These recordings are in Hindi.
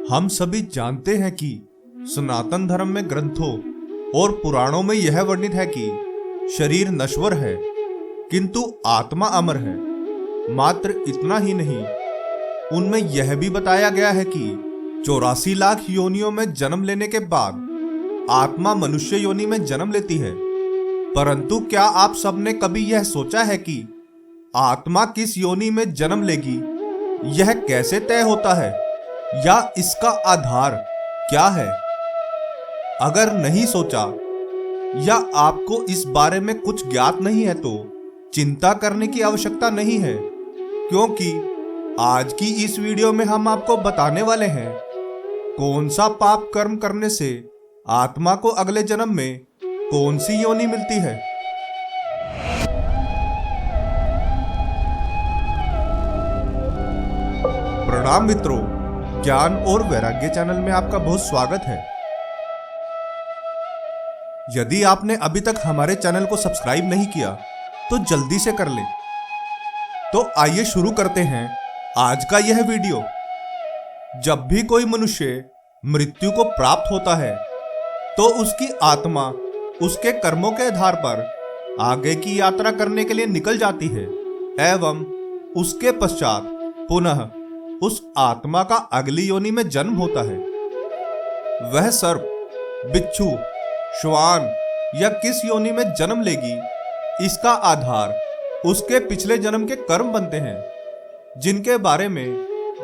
हम सभी जानते हैं कि सनातन धर्म में ग्रंथों और पुराणों में यह वर्णित है कि शरीर नश्वर है किंतु आत्मा अमर है। मात्र इतना ही नहीं, उनमें यह भी बताया गया है कि 84 लाख योनियों में जन्म लेने के बाद आत्मा मनुष्य योनि में जन्म लेती है। परंतु क्या आप सबने कभी यह सोचा है कि आत्मा किस योनि में जन्म लेगी, यह कैसे तय होता है या इसका आधार क्या है? अगर नहीं सोचा या आपको इस बारे में कुछ ज्ञात नहीं है तो चिंता करने की आवश्यकता नहीं है, क्योंकि आज की इस वीडियो में हम आपको बताने वाले हैं कौन सा पाप कर्म करने से आत्मा को अगले जन्म में कौन सी योनि मिलती है। प्रणाम मित्रों, ज्ञान और वैराग्य चैनल में आपका बहुत स्वागत है। यदि आपने अभी तक हमारे चैनल को सब्सक्राइब नहीं किया तो जल्दी से कर लें। तो आइए शुरू करते हैं आज का यह वीडियो। जब भी कोई मनुष्य मृत्यु को प्राप्त होता है तो उसकी आत्मा उसके कर्मों के आधार पर आगे की यात्रा करने के लिए निकल जाती है एवं उसके पश्चात पुनः उस आत्मा का अगली योनि में जन्म होता है। वह सर्प, बिच्छू, श्वान या किस योनि में जन्म लेगी, इसका आधार उसके पिछले जन्म के कर्म बनते हैं, जिनके बारे में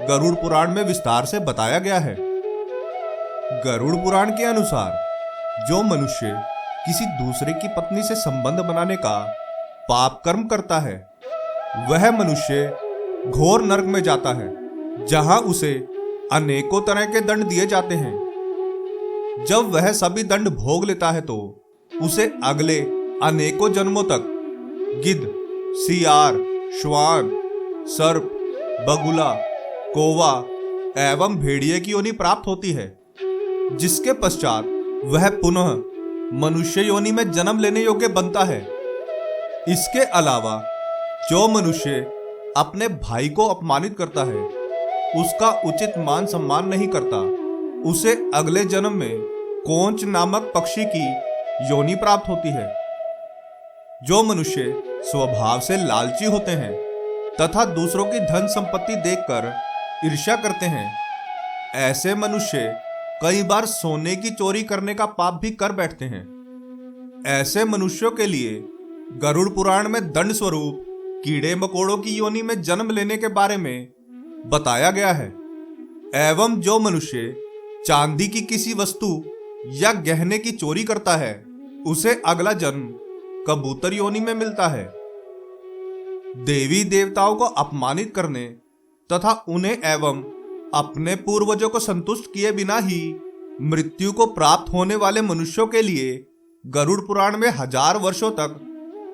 गरुड़ पुराण में विस्तार से बताया गया है। गरुड़ पुराण के अनुसार जो मनुष्य किसी दूसरे की पत्नी से संबंध बनाने का पाप कर्म करता है, वह मनुष्य घोर नरक में जाता है, जहां उसे अनेकों तरह के दंड दिए जाते हैं। जब वह सभी दंड भोग लेता है तो उसे अगले अनेकों जन्मों तक गिद्ध, सियार, श्वान, सर्प, बगुला, कौवा एवं भेड़िए की योनि प्राप्त होती है, जिसके पश्चात वह पुनः मनुष्य योनि में जन्म लेने योग्य बनता है। इसके अलावा जो मनुष्य अपने भाई को अपमानित करता है, उसका उचित मान सम्मान नहीं करता, उसे अगले जन्म में कोंच नामक पक्षी की योनि प्राप्त होती है। जो मनुष्य स्वभाव से लालची होते हैं तथा दूसरों की धन संपत्ति देखकर ईर्ष्या करते हैं, ऐसे मनुष्य कई बार सोने की चोरी करने का पाप भी कर बैठते हैं। ऐसे मनुष्यों के लिए गरुड़ पुराण में दंड स्वरूप कीड़े मकोड़ों की योनि में जन्म लेने के बारे में बताया गया है। एवं जो मनुष्य चांदी की किसी वस्तु या गहने की चोरी करता है, उसे अगला जन्म कबूतर योनि में मिलता है। देवी देवताओं को अपमानित करने तथा उन्हें एवं अपने पूर्वजों को संतुष्ट किए बिना ही मृत्यु को प्राप्त होने वाले मनुष्यों के लिए गरुड़ पुराण में 1000 वर्षों तक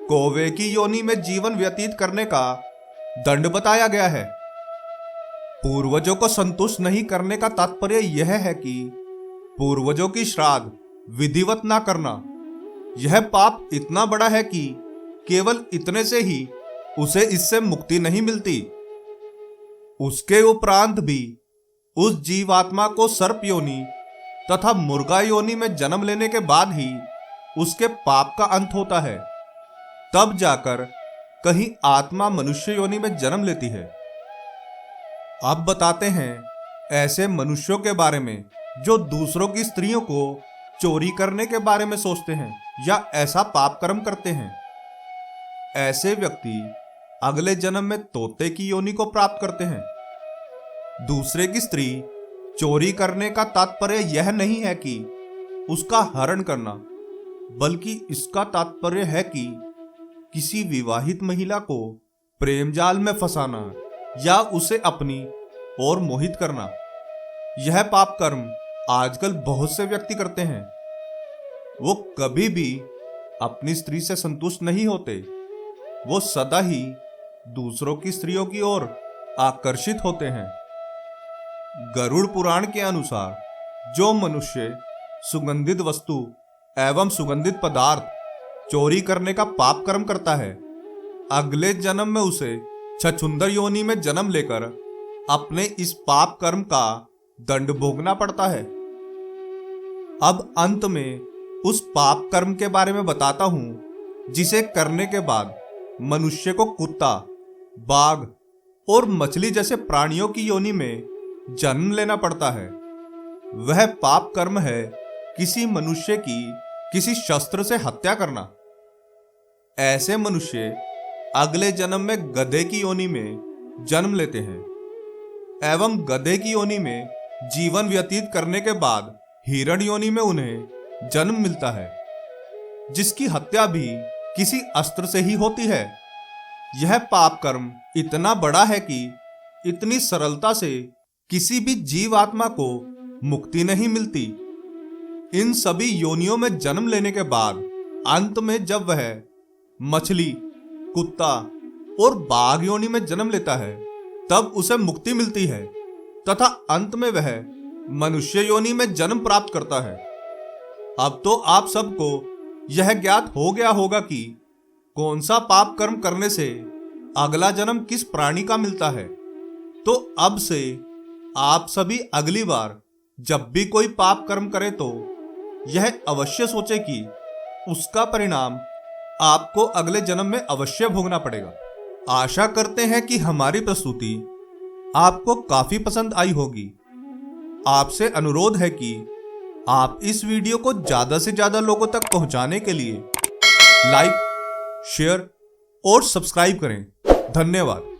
कौवे की योनि में जीवन व्यतीत करने का दंड बताया गया है। पूर्वजों को संतुष्ट नहीं करने का तात्पर्य यह है कि पूर्वजों की श्राद्ध विधिवत ना करना। यह पाप इतना बड़ा है कि केवल इतने से ही उसे इससे मुक्ति नहीं मिलती। उसके उपरांत भी उस जीवात्मा को सर्प योनि तथा मुर्गा योनि में जन्म लेने के बाद ही उसके पाप का अंत होता है। तब जाकर कहीं आत्मा मनुष्य योनि में जन्म लेती है। अब बताते हैं ऐसे मनुष्यों के बारे में जो दूसरों की स्त्रियों को चोरी करने के बारे में सोचते हैं या ऐसा पाप कर्म करते हैं। ऐसे व्यक्ति अगले जन्म में तोते की योनि को प्राप्त करते हैं। दूसरे की स्त्री चोरी करने का तात्पर्य यह नहीं है कि उसका हरण करना, बल्कि इसका तात्पर्य है कि किसी विवाहित महिला को प्रेम जाल में फंसाना या उसे अपनी ओर मोहित करना। यह पाप कर्म आजकल बहुत से व्यक्ति करते हैं। वो कभी भी अपनी स्त्री से संतुष्ट नहीं होते, वो सदा ही दूसरों की स्त्रियों की ओर आकर्षित होते हैं। गरुड़ पुराण के अनुसार जो मनुष्य सुगंधित वस्तु एवं सुगंधित पदार्थ चोरी करने का पाप कर्म करता है, अगले जन्म में उसे छछुंदर योनि में जन्म लेकर अपने इस पाप कर्म का दंड भोगना पड़ता है। अब अंत में उस पाप कर्म के बारे में बताता हूं जिसे करने के बाद मनुष्य को कुत्ता, बाघ और मछली जैसे प्राणियों की योनि में जन्म लेना पड़ता है। वह पाप कर्म है किसी मनुष्य की किसी शस्त्र से हत्या करना। ऐसे मनुष्य अगले जन्म में गधे की योनि में जन्म लेते हैं एवं गधे की योनि में जीवन व्यतीत करने के बाद हिरण योनि में उन्हें जन्म मिलता है, जिसकी हत्या भी किसी अस्त्र से ही होती है। यह पाप कर्म इतना बड़ा है कि इतनी सरलता से किसी भी जीवात्मा को मुक्ति नहीं मिलती। इन सभी योनियों में जन्म लेने के बाद अंत में जब वह मछली, कुत्ता और बाघ योनि में जन्म लेता है तब उसे मुक्ति मिलती है तथा अंत में वह मनुष्य योनि में जन्म प्राप्त करता है। अब तो आप सबको यह ज्ञात हो गया होगा कि कौन सा पाप कर्म करने से अगला जन्म किस प्राणी का मिलता है। तो अब से आप सभी अगली बार जब भी कोई पाप कर्म करे तो यह अवश्य सोचे कि उसका परिणाम आपको अगले जन्म में अवश्य भोगना पड़ेगा। आशा करते हैं कि हमारी प्रस्तुति आपको काफी पसंद आई होगी। आपसे अनुरोध है कि आप इस वीडियो को ज्यादा से ज्यादा लोगों तक पहुंचाने के लिए लाइक, शेयर और सब्सक्राइब करें। धन्यवाद।